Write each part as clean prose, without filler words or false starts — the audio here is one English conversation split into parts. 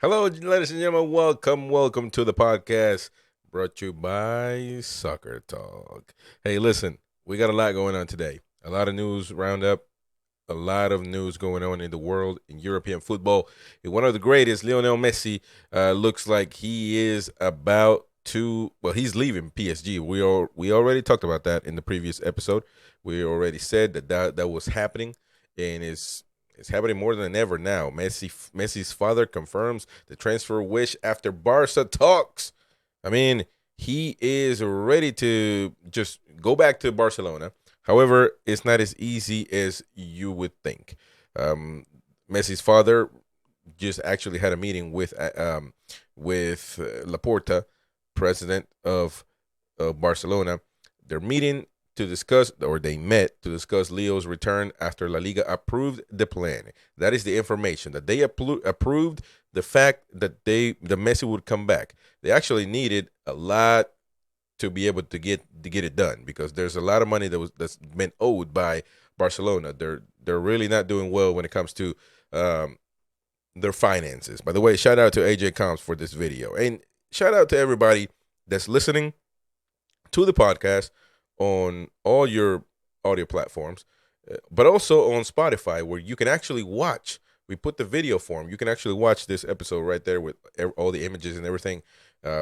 Hello, ladies and gentlemen. Welcome to the podcast brought to you by Soccer Talk. Hey, listen, we got a lot going on today. A lot of news roundup, a lot of news going on in the world in European football. And one of the greatest, Lionel Messi, looks like he is about to. Well, he's leaving PSG. We already talked about that in the previous episode. We already said that was happening, and it's happening more than ever now. Messi's father confirms the transfer wish after Barca talks. I mean, he is ready to just go back to Barcelona. However, it's not as easy as you would think. Um, Messi's father just actually had a meeting with Laporta, president of Barcelona. They're meeting to discuss, or they met to discuss Leo's return after LaLiga approved the plan. That is the information that they approved the fact that the Messi would come back. They actually needed a lot to be able to get it done because there's a lot of money that's been owed by Barcelona. They're really not doing well when it comes to their finances. By the way, shout out to AJ Combs for this video, and shout out to everybody that's listening to the podcast on all your audio platforms, but also on Spotify, where you can actually watch. We put the video form. You can actually watch this episode right there with all the images and everything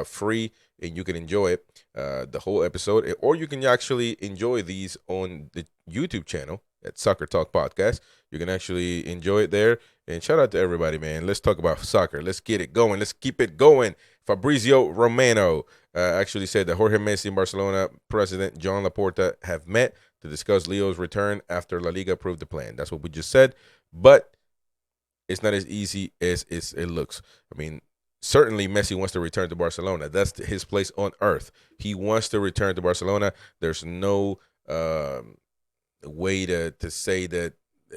free, and you can enjoy it, the whole episode. Or you can actually enjoy these on the YouTube channel at Soccer Talk Podcast. You can actually enjoy it there. And shout out to everybody, man. Let's talk about soccer. Let's get it going. Let's keep it going. Fabrizio Romano actually said that Jorge Messi and Barcelona president Joan Laporta have met to discuss Leo's return after La Liga approved the plan. That's what we just said. But it's not as easy as it looks. I mean, certainly Messi wants to return to Barcelona. That's his place on earth. He wants to return to Barcelona. There's no way to say that.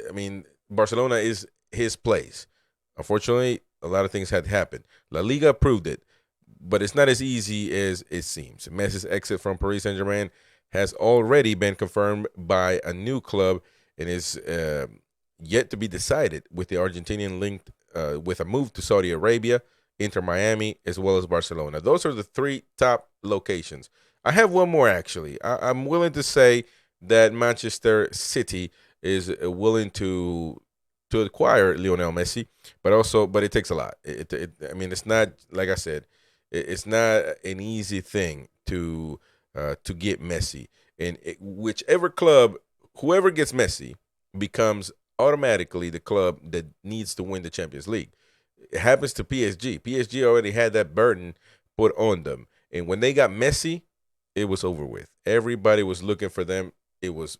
I mean, Barcelona is his place. Unfortunately, a lot of things had happened. La Liga approved it, but it's not as easy as it seems. Messi's exit from Paris Saint-Germain has already been confirmed by a new club and is yet to be decided, with the Argentinian linked with a move to Saudi Arabia, Inter Miami, as well as Barcelona. Those are the three top locations. I have one more, actually. I'm willing to say that Manchester City is willing to acquire Lionel Messi, but it takes a lot. I mean, it's not, like I said, it's not an easy thing to get Messi, and whichever club, whoever gets Messi, becomes automatically the club that needs to win the Champions League. It happens to PSG. PSG already had that burden put on them, and when they got Messi, it was over with. Everybody was looking for them. It was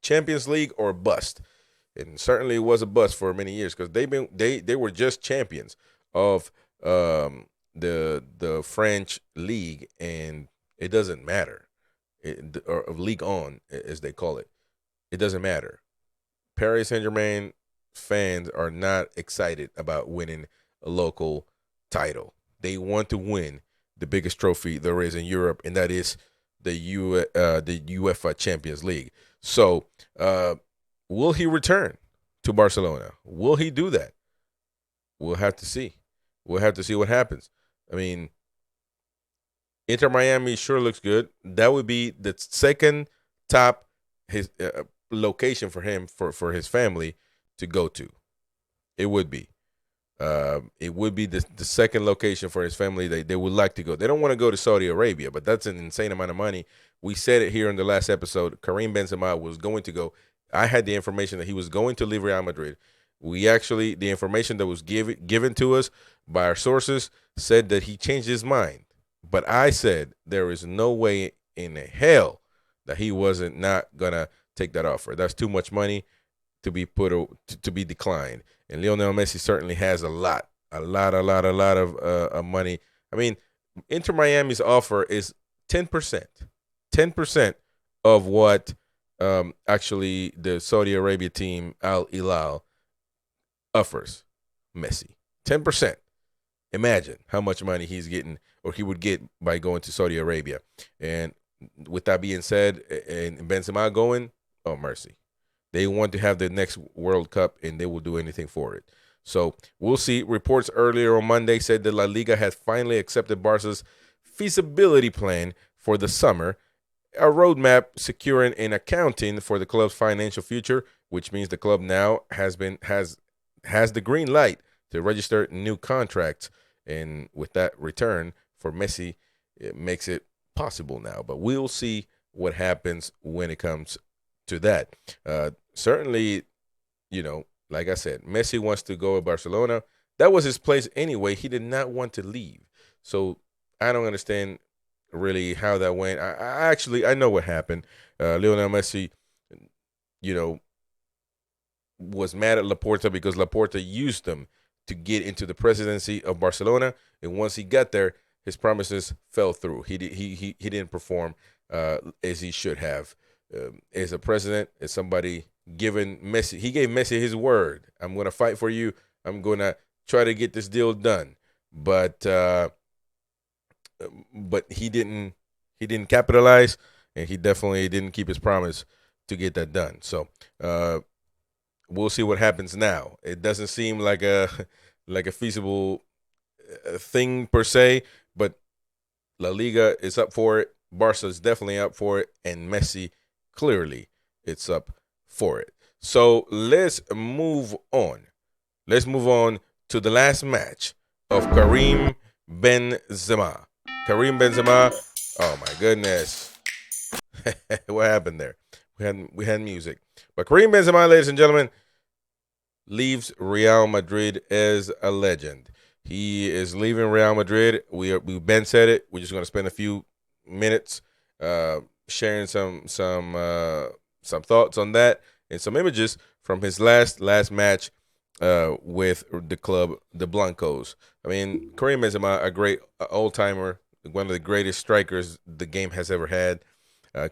Champions League or bust, and certainly it was a bust for many years because they were just champions of the French league, and it doesn't matter, or of Ligue 1 as they call it. It doesn't matter. Paris Saint-Germain fans are not excited about winning a local title. They want to win the biggest trophy there is in Europe, and that is the UEFA Champions League. So, will he return to Barcelona? Will he do that? We'll have to see. We'll have to see what happens. I mean, Inter Miami sure looks good. That would be the second top his location for him, for his family to go to. It would be. It would be the second location for his family they would like to go. They don't want to go to Saudi Arabia, but that's an insane amount of money. We said it here in the last episode. Karim Benzema was going to go. I had the information that he was going to leave Real Madrid. The information that was given to us by our sources said that he changed his mind. But I said there is no way in hell that he wasn't not gonna take that offer. That's too much money to be to be declined. And Lionel Messi certainly has a lot of money. I mean, Inter Miami's offer is 10%, 10% of what actually the Saudi Arabia team Al Hilal offers Messi. 10%. Imagine how much money he's getting, or he would get, by going to Saudi Arabia. And with that being said, and Benzema going, oh mercy. They want to have the next World Cup, and they will do anything for it. So we'll see. Reports earlier on Monday said that LaLiga had finally accepted Barca's feasibility plan for the summer, a roadmap securing and accounting for the club's financial future, which means the club now has the green light to register new contracts. And with that return for Messi, it makes it possible now. But we'll see what happens when it comes to that. Certainly, like I said, Messi wants to go to Barcelona. That was his place anyway. He did not want to leave. So I don't understand really how that went. I know what happened. Lionel Messi, was mad at Laporta because Laporta used him to get into the presidency of Barcelona, and once he got there, his promises fell through. He didn't perform as he should have. As a president, as somebody giving Messi, he gave Messi his word. I'm going to fight for you. I'm going to try to get this deal done. But he didn't capitalize, and he definitely didn't keep his promise to get that done. So we'll see what happens now. It doesn't seem like a feasible thing per se, but La Liga is up for it. Barca is definitely up for it, and Messi clearly it's up for it. So let's move on. Let's move on to the last match of Karim Benzema. Karim Benzema. Oh my goodness. What happened there? We had music. But Karim Benzema, ladies and gentlemen, leaves Real Madrid as a legend. He is leaving Real Madrid. We've been said it. We're just going to spend a few minutes sharing some thoughts on that and some images from his last match with the club, the Blancos. I mean, Karim Benzema, a great old-timer, one of the greatest strikers the game has ever had.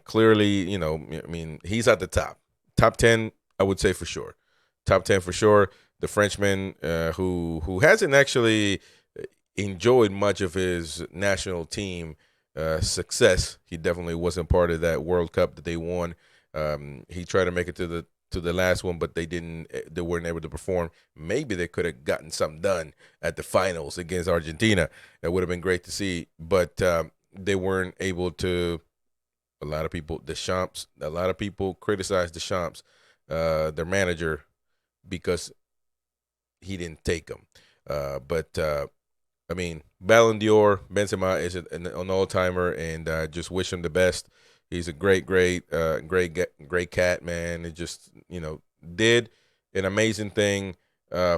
Clearly, he's at the top. Top 10, I would say for sure. Top 10 for sure. The Frenchman who hasn't actually enjoyed much of his national team success. He definitely wasn't part of that World Cup that they won. He tried to make it to the last one, but they weren't able to perform. Maybe they could have gotten something done at the finals against Argentina. That would have been great to see, but they weren't able to. A lot of people criticized Deschamps, their manager, because he didn't take them. But Ballon d'Or, Benzema is an all-timer, and just wish him the best. He's a great cat, man. It just, did an amazing thing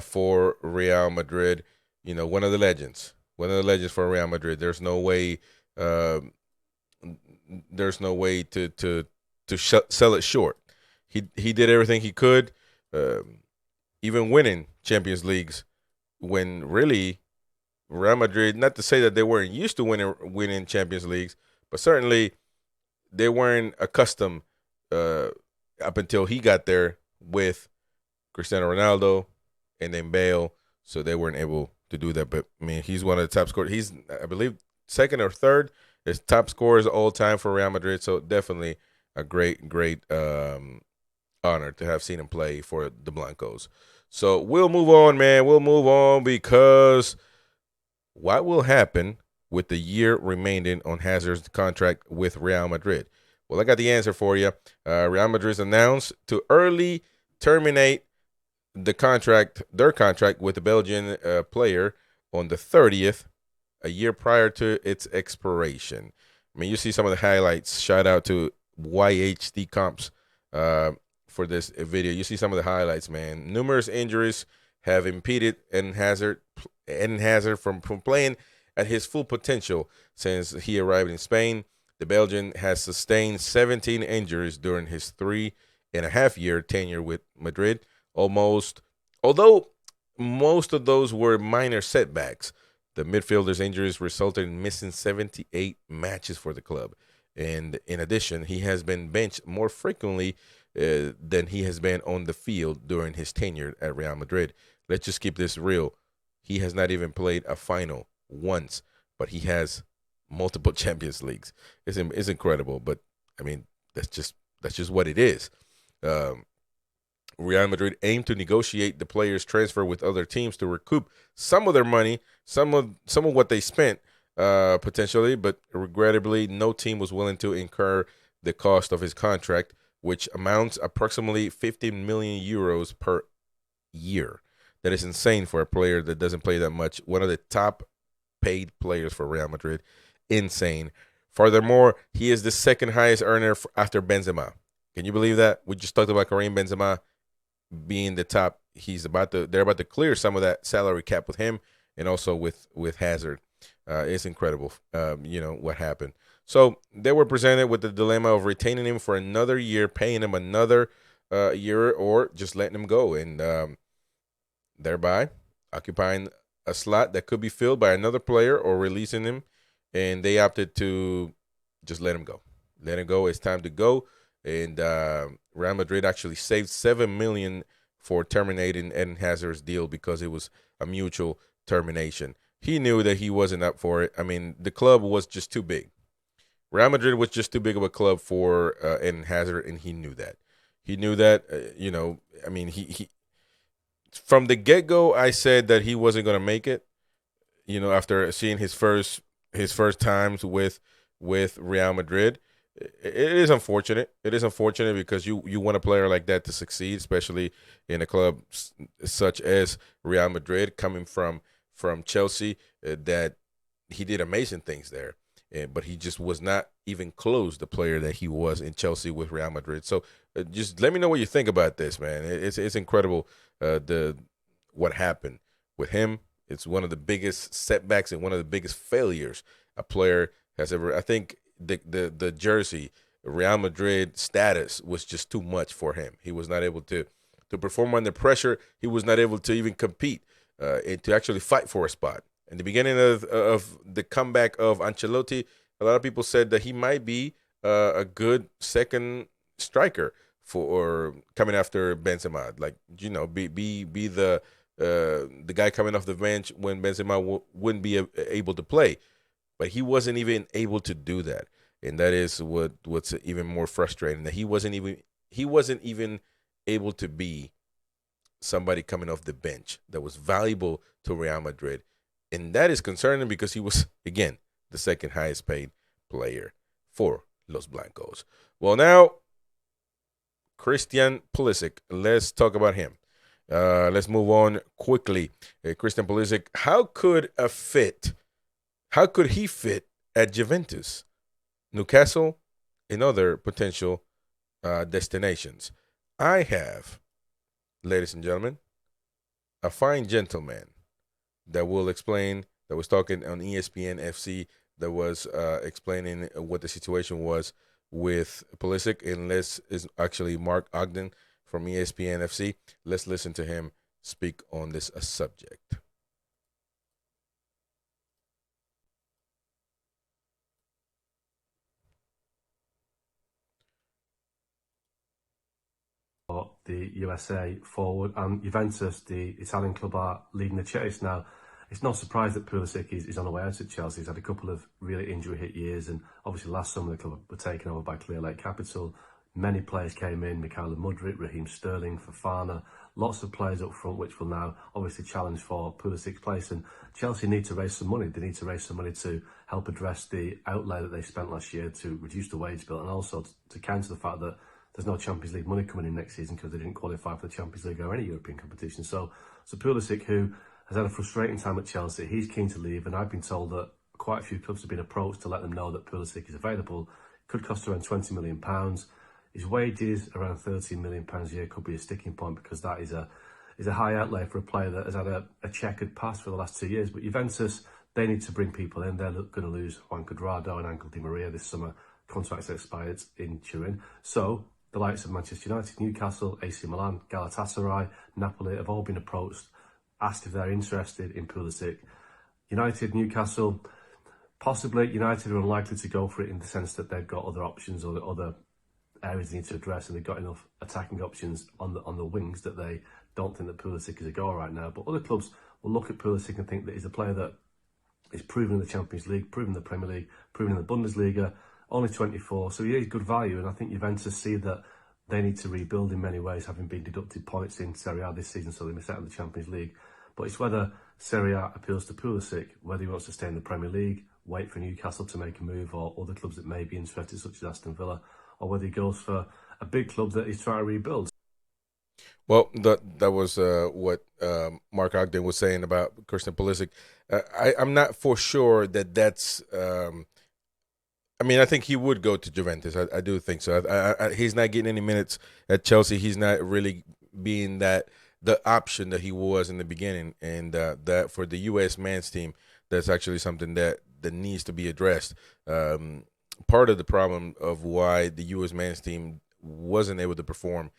for Real Madrid. One of the legends for Real Madrid. There's no way to sell it short. He did everything he could, even winning Champions Leagues when really Real Madrid, not to say that they weren't used to winning Champions Leagues, but certainly they weren't accustomed up until he got there with Cristiano Ronaldo and then Bale, so they weren't able to do that. But he's one of the top scorers. He's, I believe, second or third as top scorers all time for Real Madrid. So definitely a great honor to have seen him play for the Blancos. So we'll move on, man. We'll move on, because what will happen with the year remaining on Hazard's contract with Real Madrid? Well, I got the answer for you. Real Madrid's announced to early terminate their contract with the Belgian player on the 30th, a year prior to its expiration. You see some of the highlights. Shout out to YHD Comps for this video. You see some of the highlights, man. Numerous injuries have impeded Eden Hazard from playing at his full potential since he arrived in Spain. The Belgian has sustained 17 injuries during his 3.5-year tenure with Madrid. Although most of those were minor setbacks, the midfielder's injuries resulted in missing 78 matches for the club. And in addition, he has been benched more frequently than he has been on the field during his tenure at Real Madrid. Let's just keep this real. He has not even played a final once, but he has multiple Champions Leagues. It's incredible, but that's just what it is. Real Madrid aim to negotiate the players' transfer with other teams to recoup some of their money, some of what they spent potentially, but regrettably, no team was willing to incur the cost of his contract, which amounts approximately 15 million euros per year. That is insane for a player that doesn't play that much. One of the top paid players for Real Madrid. Insane. Furthermore, he is the second highest earner after Benzema. Can you believe that? We just talked about Karim Benzema being the top. They're about to clear some of that salary cap with him and also with Hazard. It's incredible, what happened. So they were presented with the dilemma of retaining him for another year, paying him another year, or just letting him go, and thereby occupying a slot that could be filled by another player or releasing him. And they opted to just let him go. Let him go. It's time to go. And Real Madrid actually saved $7 million for terminating Eden Hazard's deal because it was a mutual termination. He knew that he wasn't up for it. I mean, the club was just too big. Real Madrid was just too big of a club for Eden Hazard, and he knew that. He knew that. He from the get-go, I said that he wasn't going to make it. After seeing his first times with Real Madrid. It is unfortunate. It is unfortunate because you want a player like that to succeed, especially in a club such as Real Madrid, coming from Chelsea, that he did amazing things there. But he just was not even close the player that he was in Chelsea with Real Madrid. So just let me know what you think about this, man. It's incredible what happened with him. It's one of the biggest setbacks and one of the biggest failures a player has ever. I think the jersey, Real Madrid status was just too much for him. He was not able to perform under pressure. He was not able to even compete and to actually fight for a spot. In the beginning of the comeback of Ancelotti, a lot of people said that he might be a good second striker for coming after Benzema. Like, be the guy coming off the bench when Benzema wouldn't be able to play. But he wasn't even able to do that, and that is what's even more frustrating. That he wasn't even able to be somebody coming off the bench that was valuable to Real Madrid, and that is concerning because he was, again, the second highest paid player for Los Blancos. Well, now Christian Pulisic. Let's talk about him. Let's move on quickly. Christian Pulisic. How could he fit at Juventus, Newcastle, and other potential destinations? I have, ladies and gentlemen, a fine gentleman that will explain, that was talking on ESPN FC, that was explaining what the situation was with Pulisic, and is actually Mark Ogden from ESPN FC. Let's listen to him speak on this subject. The USA forward, and Juventus, the Italian club, are leading the chase. Now, it's no surprise that Pulisic is on the way out at Chelsea. He's had a couple of really injury-hit years, and obviously last summer the club were taken over by Clear Lake Capital. Many players came in, Mikhailo Mudryk, Raheem Sterling, Fofana, lots of players up front which will now obviously challenge for Pulisic's place, and Chelsea need to raise some money. They need to raise some money to help address the outlay that they spent last year to reduce the wage bill, and also to counter the fact that there's no Champions League money coming in next season because they didn't qualify for the Champions League or any European competition. So Pulisic, who has had a frustrating time at Chelsea, he's keen to leave, and I've been told that quite a few clubs have been approached to let them know that Pulisic is available. Could cost around £20 million. His wages, around £13 million a year, could be a sticking point because that is a high outlay for a player that has had a checkered past for the last 2 years. But Juventus, they need to bring people in. They're going to lose Juan Cuadrado and Angel Di Maria this summer. Contracts expired in Turin. So the likes of Manchester United, Newcastle, AC Milan, Galatasaray, Napoli have all been approached, asked if they're interested in Pulisic. United, Newcastle, possibly. United are unlikely to go for it in the sense that they've got other options or other areas they need to address, and they've got enough attacking options on the wings that they don't think that Pulisic is a goal right now. But other clubs will look at Pulisic and think that he's a player that is proven in the Champions League, proven in the Premier League, proven in the Bundesliga, only 24, so he is good value, and I think Juventus see that they need to rebuild in many ways, having been deducted points in Serie A this season, so they miss out on the Champions League. But it's whether Serie A appeals to Pulisic, whether he wants to stay in the Premier League, wait for Newcastle to make a move, or other clubs that may be interested, such as Aston Villa, or whether he goes for a big club that he's trying to rebuild. Well, that was what Mark Ogden was saying about Christian Pulisic. I'm not for sure that's. I mean, I think he would go to Juventus. I do think so. He's not getting any minutes at Chelsea. He's not really being the option that he was in the beginning, and that for the U.S. men's team, that's actually something that needs to be addressed. Part of the problem of why the U.S. men's team wasn't able to perform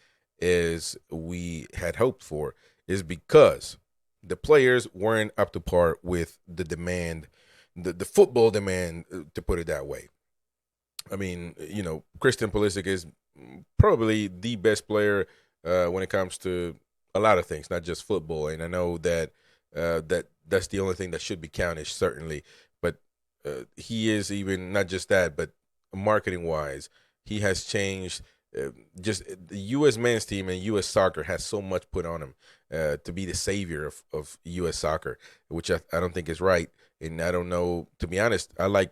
as we had hoped for is because the players weren't up to par with the demand, the football demand, to put it that way. I mean, Christian Pulisic is probably the best player when it comes to a lot of things, not just football. And I know that that's the only thing that should be counted, certainly. But he is even not just that, but marketing-wise, he has changed. Just the U.S. men's team and U.S. soccer has so much put on him to be the savior of U.S. soccer, which I don't think is right. And I don't know, to be honest, I like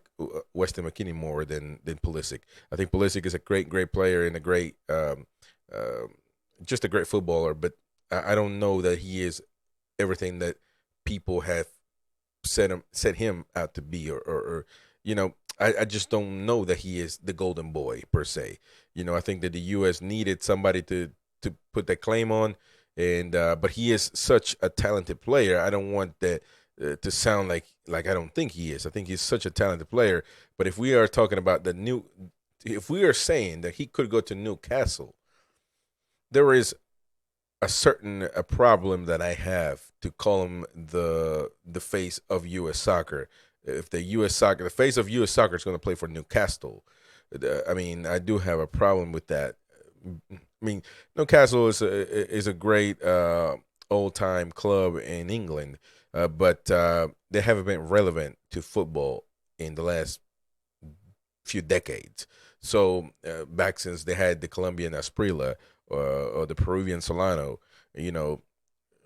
Weston McKennie more than Pulisic. I think Pulisic is a great player and a great, just a great footballer. But I don't know that he is everything that people have set him out to be, or I just don't know that he is the golden boy per se. I think that the U.S. needed somebody to put that claim on, and but he is such a talented player. I don't want that to sound like I don't think he is. I think he's such a talented player. But if we are talking about if we are saying that he could go to Newcastle, there is a problem that I have to call him the face of U.S. soccer. If the face of U.S. soccer is going to play for Newcastle, I mean, I do have a problem with that. I mean, Newcastle is a great old time club in England, but they haven't been relevant to football in the last few decades. So back since they had the Colombian Asprilla or the Peruvian Solano,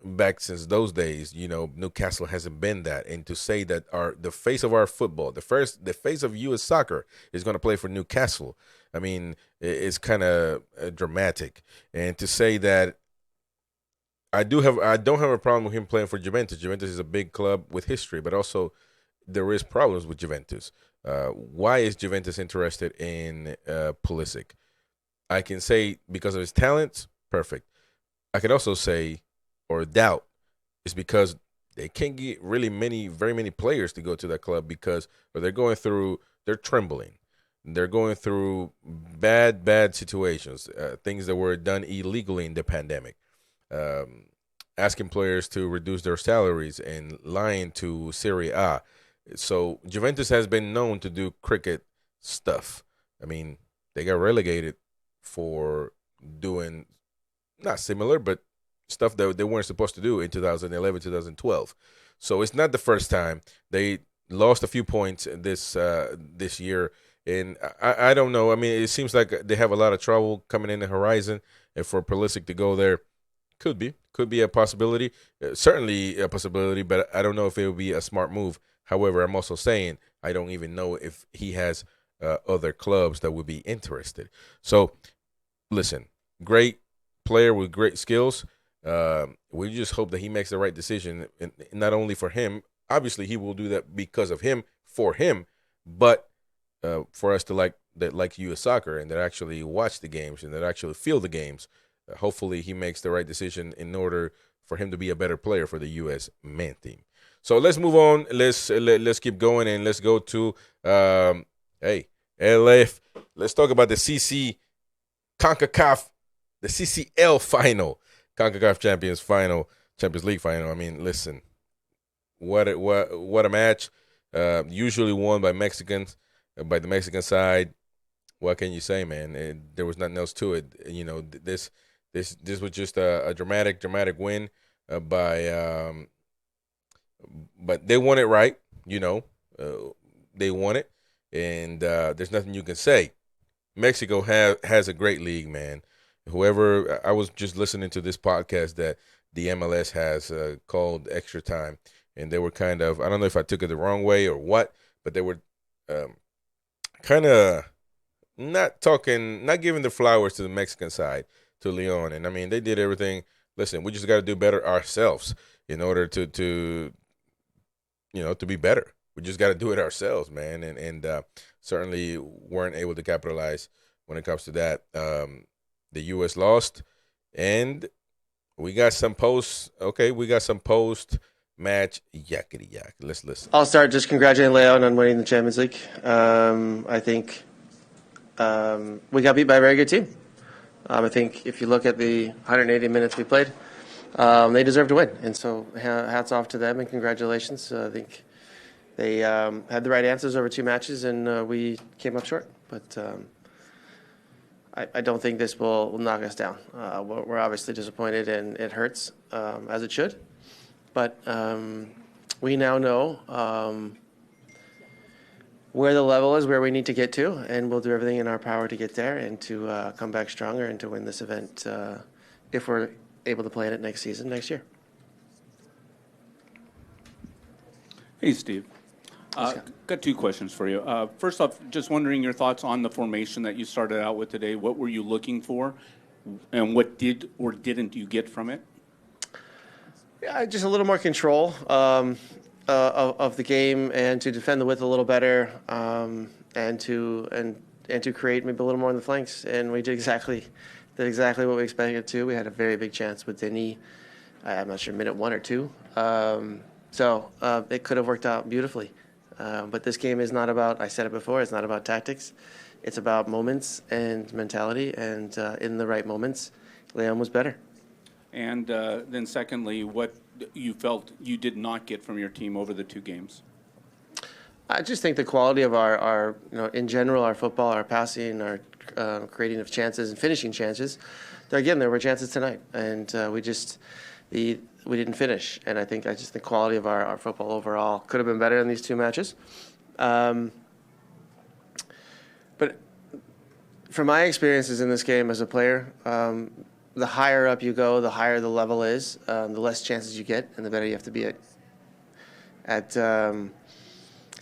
back since those days, Newcastle hasn't been that. And to say that the face of our football, the face of U.S. soccer is going to play for Newcastle, I mean, it's kind of dramatic. And to say that I don't have a problem with him playing for Juventus. Juventus is a big club with history, but also there is problems with Juventus. Why is Juventus interested in Pulisic? I can say because of his talents, perfect. I can also say, or doubt, is because they can't get very many players to go to that club because they're trembling. They're going through bad situations, things that were done illegally in the pandemic, asking players to reduce their salaries and lying to Serie A. So Juventus has been known to do cricket stuff. I mean, they got relegated for doing not similar, but stuff that they weren't supposed to do in 2011, 2012. So it's not the first time. They lost a few points this year, and I don't know. I mean, it seems like they have a lot of trouble coming in the horizon, and for Pulisic to go there could be a possibility. Certainly a possibility, but I don't know if it would be a smart move. However, I'm also saying I don't even know if he has other clubs that would be interested. So, listen, great player with great skills. We just hope that he makes the right decision, and not only for him. Obviously, he will do that because of him, for him, but for us to like U.S. soccer and that actually watch the games and that actually feel the games. Hopefully, he makes the right decision in order for him to be a better player for the U.S. men team. So let's move on. Let's keep going, and let's go to LF. Let's talk about the CONCACAF, the CCL final, CONCACAF Champions League final. I mean, listen, what a match. Usually won by Mexicans, by the Mexican side. What can you say, man? There was nothing else to it. This was just a dramatic win but they won it right. They won it, and there's nothing you can say. Mexico has a great league, man. whoever, I was just listening to this podcast that the MLS has called Extra Time, and they were kind of, I don't know if I took it the wrong way or what, but they were kind of not giving the flowers to the Mexican side, to Leon. And I mean, they did everything. Listen, we just got to do better ourselves in order to to be better. We just got to do it ourselves, man. And certainly weren't able to capitalize when it comes to that. The U.S. lost, and we got some post. Okay, we got some post match yakety yak. Let's listen. I'll start just congratulating Leon on winning the Champions League. I think we got beat by a very good team. I think if you look at the 180 minutes we played, they deserve to win. And so hats off to them and congratulations. I think they had the right answers over 2 matches, and we came up short. But I don't think this will knock us down. We're obviously disappointed, and it hurts, as it should. But we now know where the level is, where we need to get to, and we'll do everything in our power to get there and to come back stronger and to win this event if we're able to play in it next Hey, Steve. Got 2 questions for you. First off, just wondering your thoughts on the formation that you started out with today. What were you looking for, and what did or didn't you get from it? Yeah, just a little more control of the game, and to defend the width a little better, and to create maybe a little more on the flanks. And we did exactly what we expected to. We had a very big chance with Denis. I'm not sure, minute 1 or 2. So it could have worked out beautifully. But this game is not about, I said it before, it's not about tactics. It's about moments and mentality, and in the right moments, Leon was better. And then secondly, what you felt you did not get from your team over the 2 games? I just think the quality of our in general, our football, our passing, our creating of chances and finishing chances. Again, there were chances tonight, and we didn't finish. And I just think the quality of our football overall could have been better in these 2 matches. But from my experiences in this game as a player, the higher up you go, the higher the level is, the less chances you get, and the better you have to be at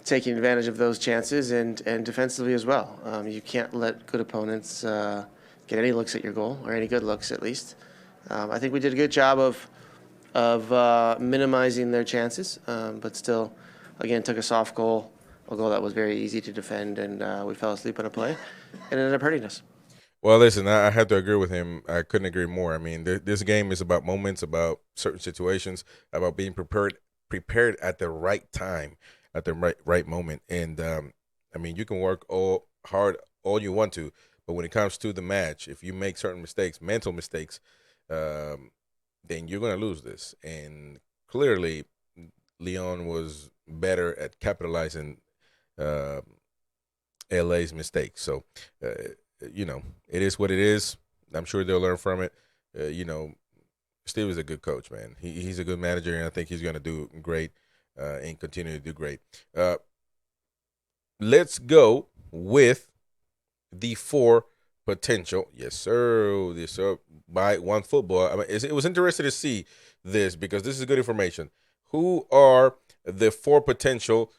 taking advantage of those chances and defensively as well. You can't let good opponents get any looks at your goal, or any good looks at least. I think we did a good job of minimizing their chances, but still, again, took a soft goal, a goal that was very easy to defend, and we fell asleep on a play, and it ended up hurting us. Well, listen, I have to agree with him. I couldn't agree more. I mean, this game is about moments, about certain situations, about being prepared at the right time, at the right moment. And I mean, you can work all you want to, but when it comes to the match, if you make certain mistakes, mental mistakes, then you're going to lose this. And clearly, Leon was better at capitalizing LA's mistakes. So, it is what it is. I'm sure they'll learn from it. Steve is a good coach, man. He's a good manager, and I think he's going to do great and continue to do great. Let's go with the 4 potential. Yes, sir. Yes, sir. By One Football. I mean, it was interesting to see this because this is good information. Who are the 4 potential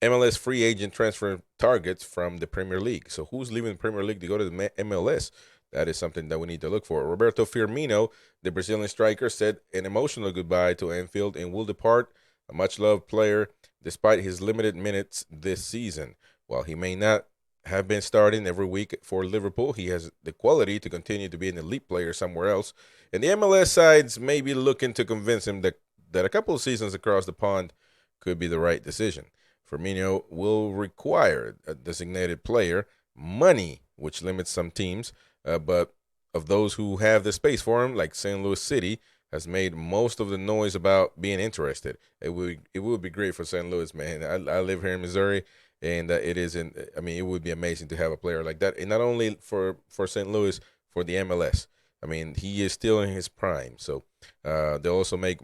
MLS free agent transfer targets from the Premier League? So who's leaving the Premier League to go to the MLS? That is something that we need to look for. Roberto Firmino, the Brazilian striker, said an emotional goodbye to Anfield and will depart, a much-loved player, despite his limited minutes this season. While he may not have been starting every week for Liverpool, he has the quality to continue to be an elite player somewhere else. And the MLS sides may be looking to convince him that a couple of seasons across the pond could be the right decision. Firmino will require a designated player money, which limits some teams, but of those who have the space for him, like St. Louis City, has made most of the noise about being interested. It would be great for St. Louis, man. I live here in Missouri, and it would be amazing to have a player like that, and not only for St. Louis, for the MLS. I mean, he is still in his prime, so they'll also make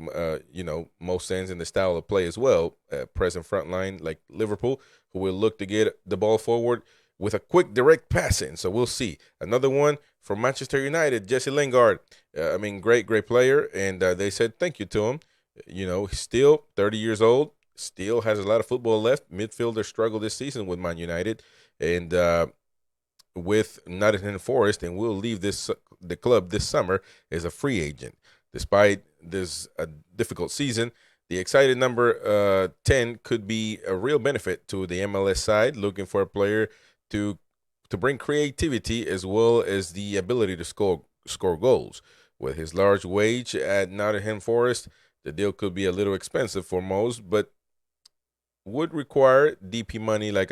most sense in the style of play as well. Present front line like Liverpool, who will look to get the ball forward with a quick, direct passing. So we'll see. Another one from Manchester United, Jesse Lingard. Great player. And they said thank you to him. He's still 30 years old, still has a lot of football left. Midfielder struggled this season with Man United and with Nottingham Forest, and will leave the club this summer as a free agent. Despite this difficult season, the excited number 10 could be a real benefit to the MLS side, looking for a player to bring creativity as well as the ability to score goals. With his large wage at Nottingham Forest, the deal could be a little expensive for most, but would require DP money like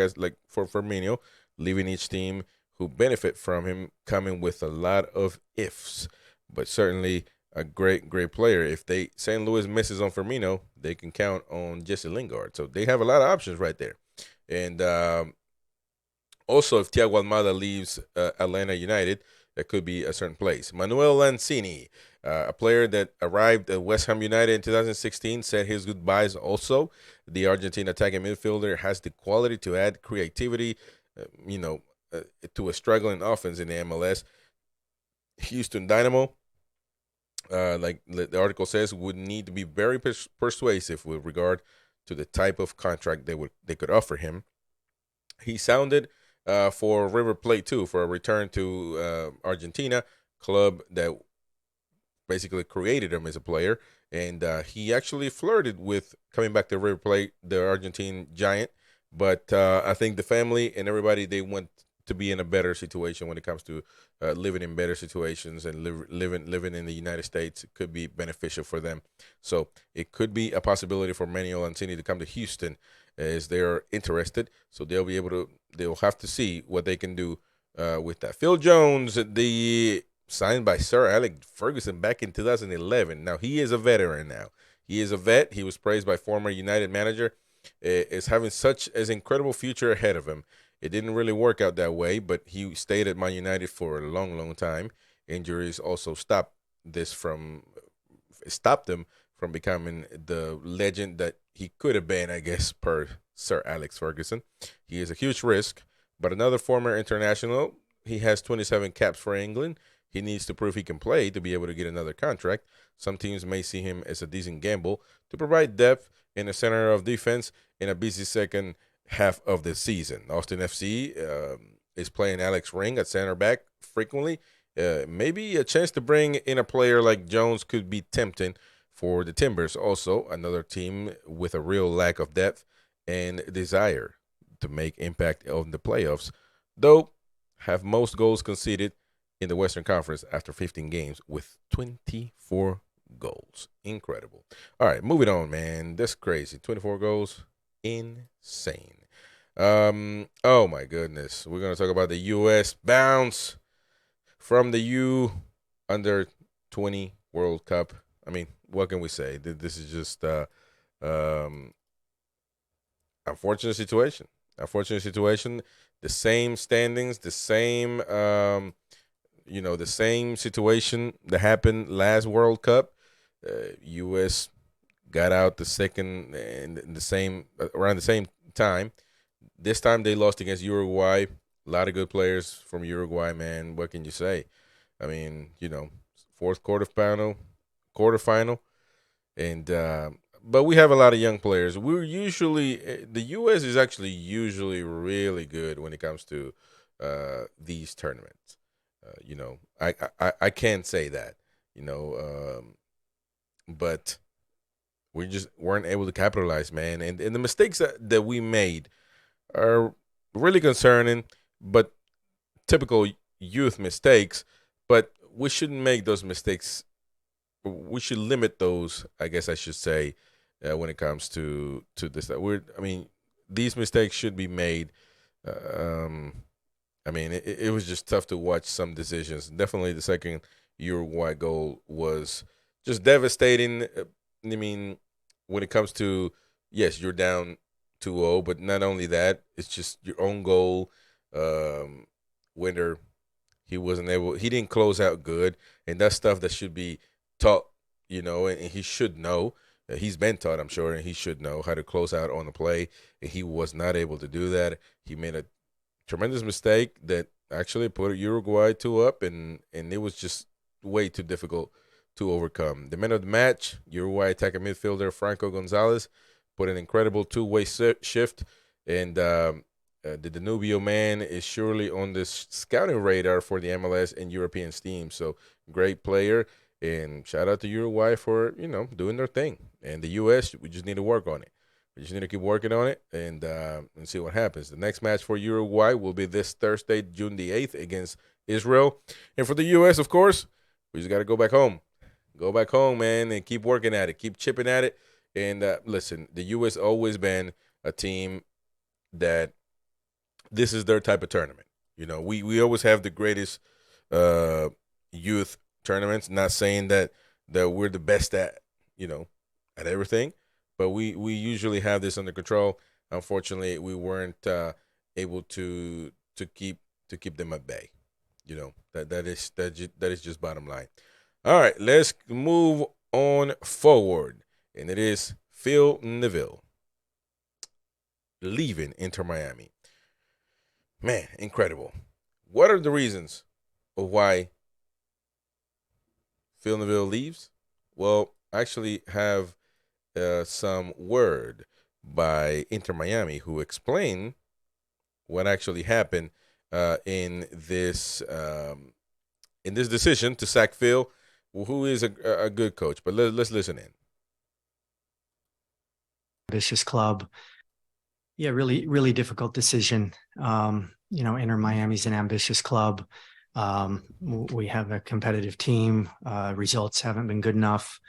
for Firmino, leaving each team who benefit from him coming with a lot of ifs. But certainly a great player. If St. Louis misses on Firmino, they can count on Jesse Lingard. So they have a lot of options right there. And also, if Thiago Almada leaves Atlanta United, that could be a certain place. Manuel Lanzini, a player that arrived at West Ham United in 2016, said his goodbyes also. The Argentine attacking midfielder has the quality to add creativity, to a struggling offense in the MLS. Houston Dynamo, like the article says, would need to be very persuasive with regard to the type of contract they could offer him. He sounded for River Plate too, for a return to Argentina, club that basically created him as a player, and he actually flirted with coming back to River Plate, the Argentine giant. But I think the family and everybody, they want to be in a better situation when it comes to living in better situations and living in the United States. It could be beneficial for them. So it could be a possibility for Manuel Lanzini to come to Houston as they are interested. So they'll have to see what they can do with that. Phil Jones, signed by Sir Alex Ferguson back in 2011. Now, he is a veteran now. He is a vet. He was praised by former United manager as having such an incredible future ahead of him. It didn't really work out that way, but he stayed at Man United for a long time. Injuries also stopped him from becoming the legend that he could have been, I guess, per Sir Alex Ferguson. He is a huge risk, but another former international. He has 27 caps for England. He needs to prove he can play to be able to get another contract. Some teams may see him as a decent gamble to provide depth in the center of defense in a busy second half of the season. Austin FC is playing Alex Ring at center back frequently. Maybe a chance to bring in a player like Jones could be tempting for the Timbers. Also, another team with a real lack of depth and desire to make impact on the playoffs, though have most goals conceded in the Western Conference after 15 games with 24 goals. Incredible. All right, moving on, man. That's crazy. 24 goals. Insane. Oh my goodness. We're going to talk about the U.S. bounce from the under 20 World Cup. I mean, what can we say? This is just unfortunate situation. The same standings, the same the same situation that happened last World Cup. U.S. got out the second and around the same time. This time they lost against Uruguay. A lot of good players from Uruguay, man. What can you say? I mean, fourth quarterfinal, and but we have a lot of young players. The U.S. is actually usually really good when it comes to these tournaments. I can't say that, but we just weren't able to capitalize, man. And the mistakes that we made are really concerning, but typical youth mistakes. But we shouldn't make those mistakes. We should limit those, I guess I should say, when it comes to this. These mistakes should be made. It was just tough to watch some decisions. Definitely the second Uruguay goal was just devastating. When it comes to, yes, you're down 2-0, but not only that, it's just your own goal. Winter, he didn't close out good, and that's stuff that should be taught, and he should know. He's been taught, I'm sure, and he should know how to close out on the play, and he was not able to do that. He made a tremendous mistake that actually put Uruguay 2-up, and it was just way too difficult to overcome. The man of the match, Uruguay attacking midfielder Franco Gonzalez, put an incredible two-way shift, and the Danubio man is surely on this scouting radar for the MLS and European team. So great player, and shout out to Uruguay for doing their thing. And the U.S., we just need to work on it. We just need to keep working on it and see what happens. The next match for Uruguay will be this Thursday, June the 8th, against Israel. And for the U.S., of course, we just got to go back home. Go back home, man, and keep working at it. Keep chipping at it. And listen, the U.S. always been a team that this is their type of tournament. We always have the greatest youth tournaments. Not saying that we're the best at everything, but we usually have this under control. Unfortunately, we weren't able to keep them at bay. That is just bottom line. All right, let's move on forward, and it is Phil Neville leaving Inter Miami. Man, incredible. What are the reasons of why Phil Neville leaves? Well, I actually have some word by Inter Miami who explain what actually happened in this decision to sack Phil, who is a good coach. But let's listen in. Ambitious club. Yeah, really, really difficult decision. Inter Miami's an ambitious club. We have a competitive team. Results haven't been good enough,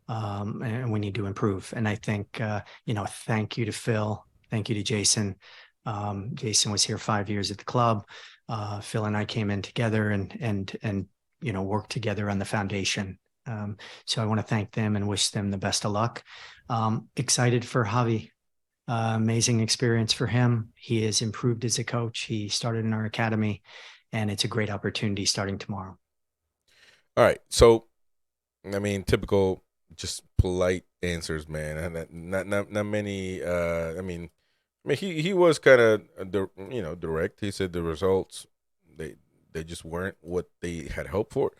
and we need to improve. And I think, thank you to Phil. Thank you to Jason. Jason was here 5 years at the club. Phil and I came in together and worked together on the foundation. So I want to thank them and wish them the best of luck. Excited for Javi. Amazing experience for him. He has improved as a coach. He started in our academy, and it's a great opportunity starting tomorrow. All right. So, typical, just polite answers, man. Not many. He was kind of direct. He said the results they just weren't what they had hoped for.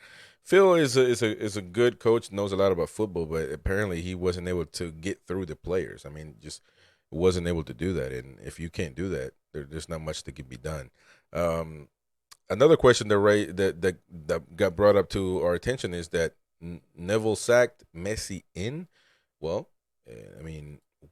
Phil is a good coach, knows a lot about football, but apparently he wasn't able to get through the players. Just wasn't able to do that. And if you can't do that, there's not much that can be done. Another question that got brought up to our attention is that Neville sacked Messi in. Well,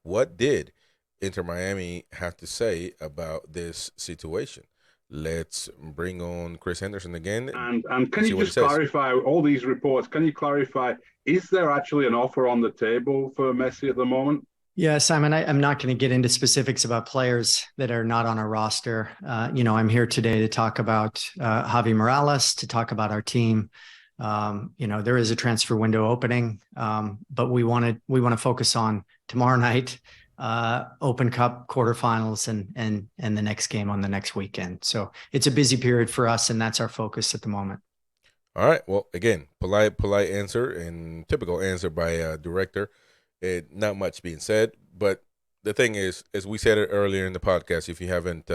what did Inter Miami have to say about this situation? Let's bring on Chris Henderson again. And can you just clarify all these reports? Can you clarify, is there actually an offer on the table for Messi at the moment? Yeah, Simon, I'm not going to get into specifics about players that are not on our roster. I'm here today to talk about Javi Morales, to talk about our team. There is a transfer window opening, but we want to focus on tomorrow night, Open Cup quarterfinals, and the next game on the next weekend. So it's a busy period for us, and that's our focus at the moment. All right. Well, again, polite answer and typical answer by a director. Not much being said, but the thing is, as we said it earlier in the podcast, if you haven't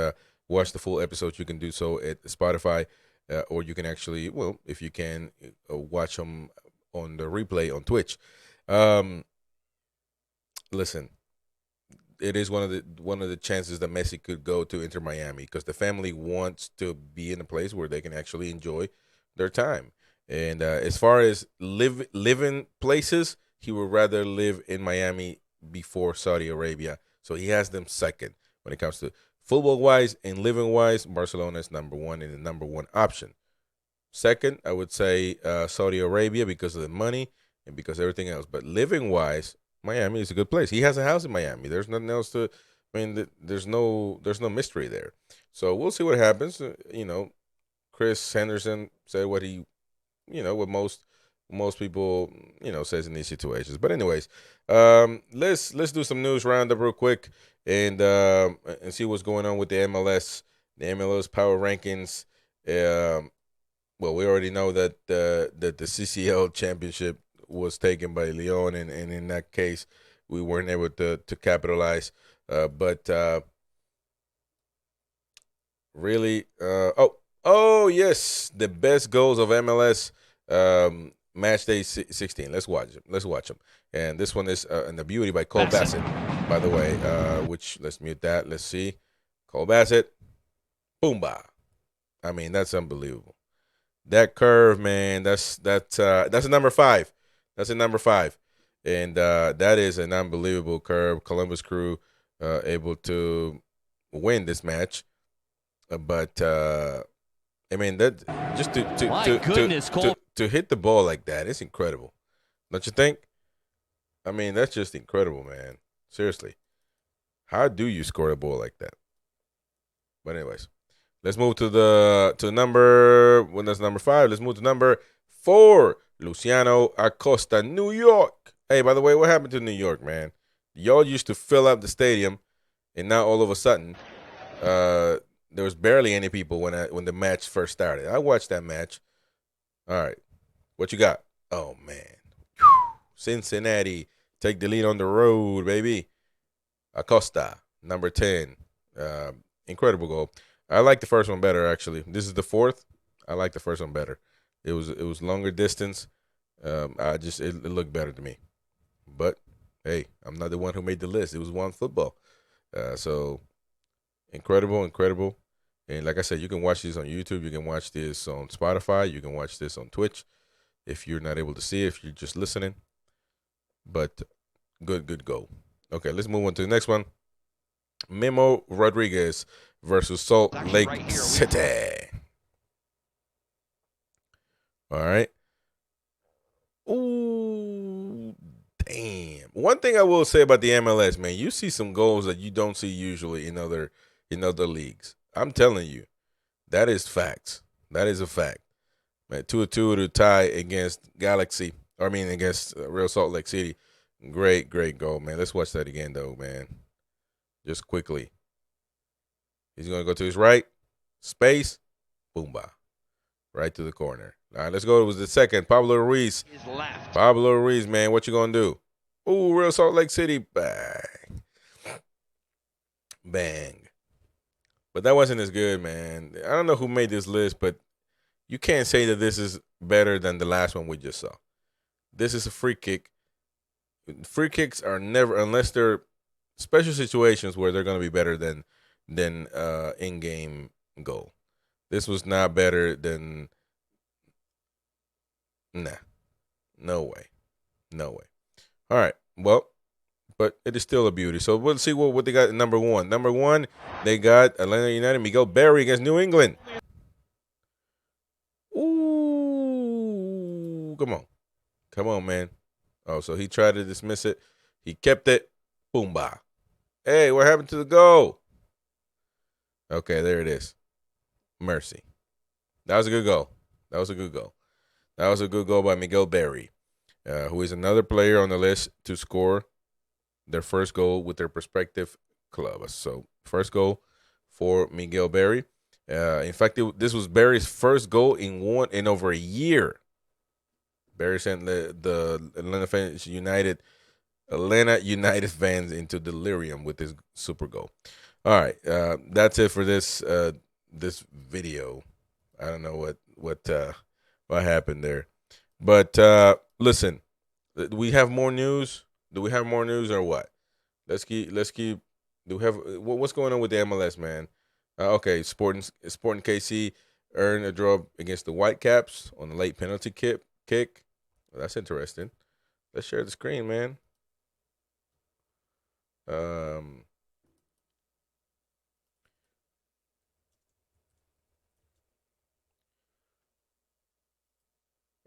watched the full episode, you can do so at Spotify, or you can actually, if you can, watch them on the replay on Twitch. Listen, it is one of the chances that Messi could go to Inter Miami because the family wants to be in a place where they can actually enjoy their time. And as far as living places, he would rather live in Miami before Saudi Arabia. So he has them second when it comes to football-wise and living-wise. Barcelona is number one and the number one option. Second, I would say Saudi Arabia because of the money and because of everything else. But living-wise, Miami is a good place. He has a house in Miami. There's nothing else to. There's no mystery there. So we'll see what happens. Chris Henderson said what he, what most people, says in these situations. But anyways, let's do some news roundup real quick and see what's going on with the MLS power rankings. Well, we already know that the CCL championship was taken by Lyon, and in that case, we weren't able to capitalize. But Really? Oh yes, the best goals of MLS match day 16. Let's watch them. Let's watch them. And this one is and the beauty by Cole Bassett, by the way. Which let's mute that. Let's see, Cole Bassett, boomba. I mean, that's unbelievable. That curve, man. That's a number 5. That's a number 5, and that is an unbelievable curve. Columbus Crew able to win this match, but I mean that just to hit the ball like that, it's incredible. Don't you think? I mean, that's just incredible, man. Seriously, how do you score a ball like that? But anyways. Let's move to number, when that's number 5. Let's move to number 4. Luciano Acosta, New York. Hey, by the way, what happened to New York, man? Y'all used to fill up the stadium, and now all of a sudden, there was barely any people when the match first started. I watched that match. All right, what you got? Oh man, Cincinnati take the lead on the road, baby. Acosta, number 10, incredible goal. I like the first one better, actually. This is the 4th. I like the first one better. It was longer distance. It looked better to me. But hey, I'm not the one who made the list. It was One Football. So incredible. And like I said, you can watch this on YouTube. You can watch this on Spotify. You can watch this on Twitch. If you're not able to see it, if you're just listening. But good goal. Okay, let's move on to the next one. Memo Rodriguez versus Salt Lake City. All right. Ooh, damn. One thing I will say about the MLS, man, you see some goals that you don't see usually in other leagues. I'm telling you, that is facts. That is a fact. Man, 2-2 to tie against against Real Salt Lake City. Great goal, man. Let's watch that again, though, man. Just quickly. He's going to go to his right. Space. Boomba. Right to the corner. All right, let's go. It was the second. Pablo Ruiz. Pablo Ruiz, man. What you going to do? Ooh, Real Salt Lake City. Bang. Bang. But that wasn't as good, man. I don't know who made this list, but you can't say that this is better than the last one we just saw. This is a free kick. Free kicks are never, unless they're special situations where they're going to be better than in-game goal. This was not better than. Nah, no way. All right, well, but it is still a beauty. So we'll see what they got at number 1. Number 1, they got Atlanta United, Miguel Berry against New England. Ooh, come on, man. Oh, so he tried to dismiss it. He kept it. Boomba. Hey, what happened to the goal? Okay, there it is. Mercy. That was a good goal. That was a good goal by Miguel Berry, who is another player on the list to score their first goal with their prospective club. So, first goal for Miguel Berry. In fact, this was Berry's first goal in over a year. Berry sent the Atlanta United fans into delirium with his super goal. All right, that's it for this video. I don't know what happened there, but listen, do we have more news? Do we have more news or what? Let's keep. Do we have what's going on with the MLS, man? Okay, Sporting KC earned a draw against the Whitecaps on the late penalty kick. Well, that's interesting. Let's share the screen, man.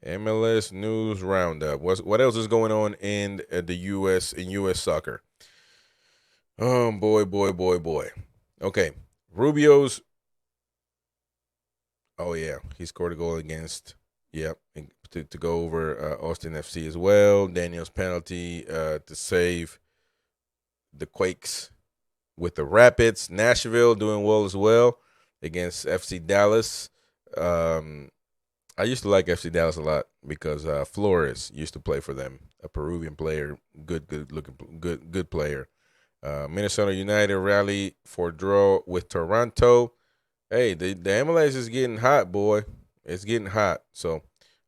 MLS news roundup. What else is going on in the U.S. soccer? Oh boy. Okay, Rubio's. Oh yeah, he scored a goal against. Yep, to go over Austin FC as well. Daniel's penalty to save the Quakes with the Rapids. Nashville doing well as well against FC Dallas. I used to like FC Dallas a lot because Flores used to play for them, a Peruvian player, good player. Minnesota United rally for draw with Toronto. Hey, the MLS is getting hot, boy. It's getting hot. So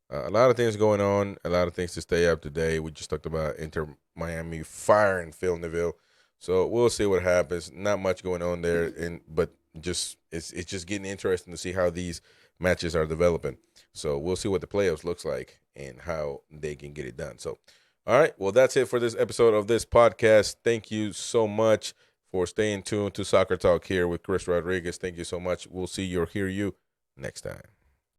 a lot of things going on, a lot of things to stay up to date. We just talked about Inter Miami firing Phil Neville. So we'll see what happens. Not much going on there, but just it's just getting interesting to see how these matches are developing. So we'll see what the playoffs looks like and how they can get it done. So, all right, well, that's it for this episode of this podcast. Thank you so much for staying tuned to Soccer Talk here with Chris Rodriguez. Thank you so much. We'll see you or hear you next time.